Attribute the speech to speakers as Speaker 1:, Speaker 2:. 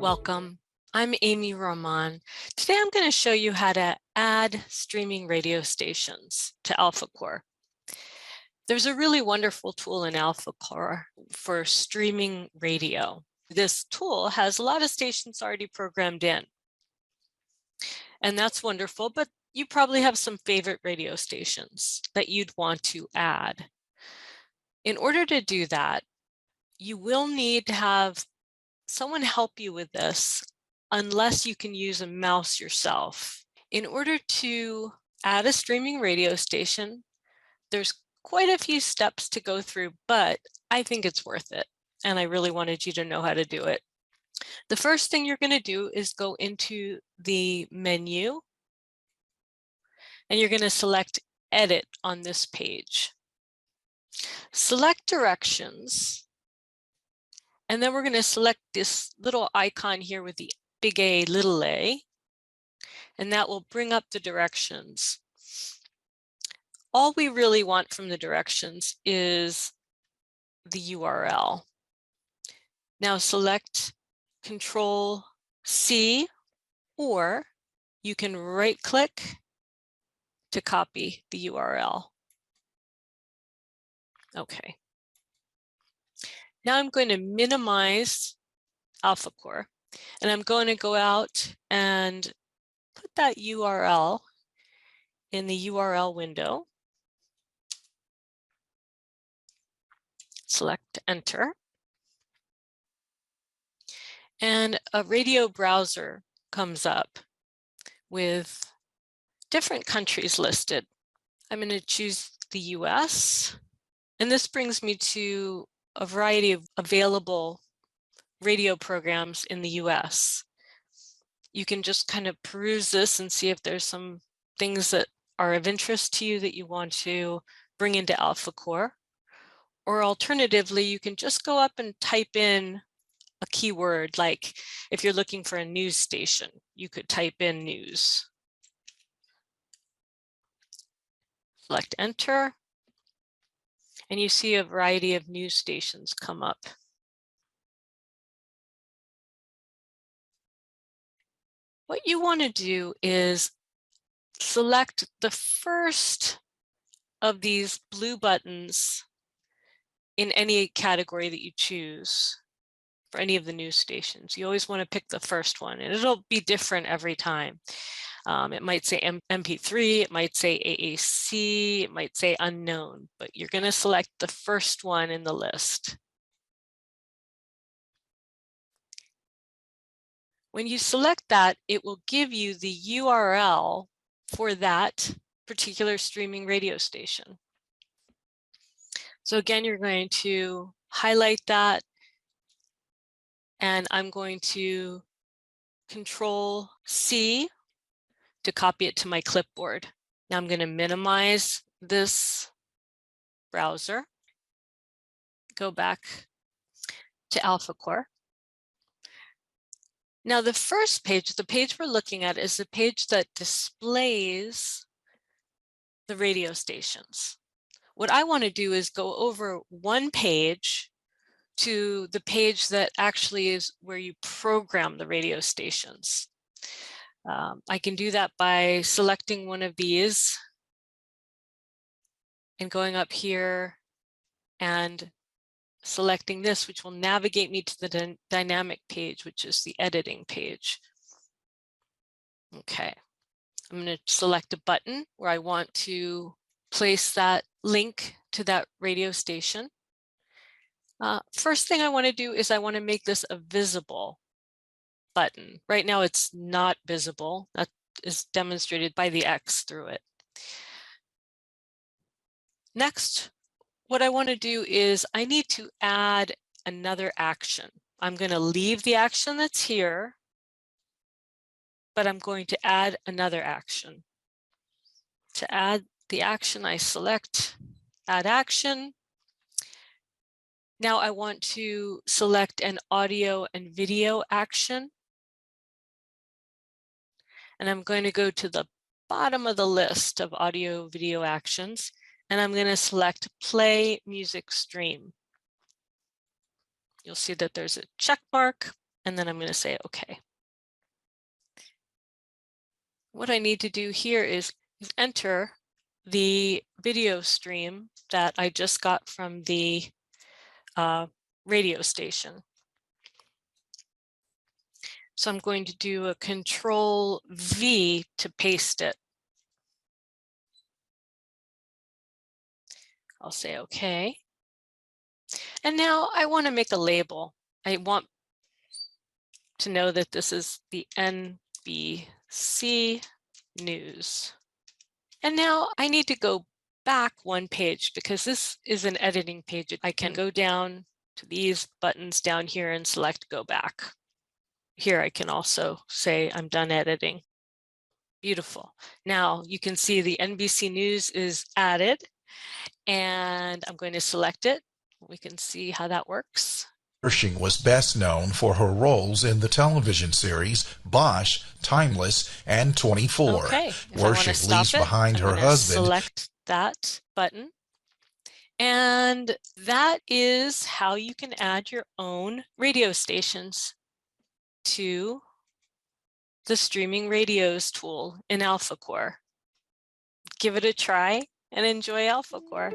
Speaker 1: Welcome. I'm Amy Roman. Today I'm going to show you how to add streaming radio stations to AlphaCore. There's a really wonderful tool in AlphaCore for streaming radio. This tool has a lot of stations already programmed in, and that's wonderful, but you probably have some favorite radio stations that you'd want to add. In order to do that, you will need to have someone help you with this unless you can use a mouse yourself. In order to add a streaming radio station, there's quite a few steps to go through, but I think it's worth it. And I really wanted you to know how to do it. The first thing you're going to do is go into the menu and you're going to select Edit on this page. Select Directions. And then we're going to select this little icon here with the big A, little a, and that will bring up the directions. All we really want from the directions is the URL. Now select Control C, or you can right click to copy the URL. Okay. Now I'm going to minimize AlphaCore, and I'm going to go out and put that URL in the URL window. Select Enter. And a radio browser comes up with different countries listed. I'm going to choose the US, and this brings me to a variety of available radio programs in the US. You can just kind of peruse this and see if there's some things that are of interest to you that you want to bring into AlphaCore. Or alternatively, you can just go up and type in a keyword, like if you're looking for a news station, you could type in news. Select Enter, and you see a variety of news stations come up. What you want to do is select the first of these blue buttons in any category that you choose for any of the news stations. You always want to pick the first one, and it'll be different every time. It might say MP3, it might say AAC, it might say unknown, but you're going to select the first one in the list. When you select that, it will give you the URL for that particular streaming radio station. So again, you're going to highlight that, and I'm going to Control C to copy it to my clipboard. Now I'm going to minimize this browser, go back to AlphaCore. Now the first page, the page we're looking at, is the page that displays the radio stations. What I want to do is go over one page to the page that actually is where you program the radio stations. I can do that by selecting one of these and going up here and selecting this, which will navigate me to the dynamic page, which is the editing page. Okay, I'm going to select a button where I want to place that link to that radio station. First thing I want to do is I want to make this a visible button. Right now it's not visible. That is demonstrated by the X through it. Next, what I want to do is I need to add another action. I'm going to leave the action that's here, but I'm going to add another action. To add the action, I select Add Action. Now I want to select an audio and video action. And I'm going to go to the bottom of the list of audio video actions, and I'm going to select Play Music Stream. You'll see that there's a check mark. and then I'm going to say OK. What I need to do here is enter the video stream that I just got from the radio station. So I'm going to do a Control V to paste it. I'll say OK. And now I want to make a label. I want to know that this is the NBC News. And now I need to go back one page because this is an editing page. I can go down to these buttons down here and select Go Back. Here I can also say I'm done editing. Beautiful. Now you can see the NBC News is added, and I'm going to select it. We can see how that works.
Speaker 2: Pershing was best known for her roles in the television series Bosch, Timeless, and 24.
Speaker 1: Okay,
Speaker 2: Wershing leaves behind her husband.
Speaker 1: Select that button. And that is how you can add your own radio stations to the Streaming Radios tool in AlphaCore. Give it a try and enjoy AlphaCore.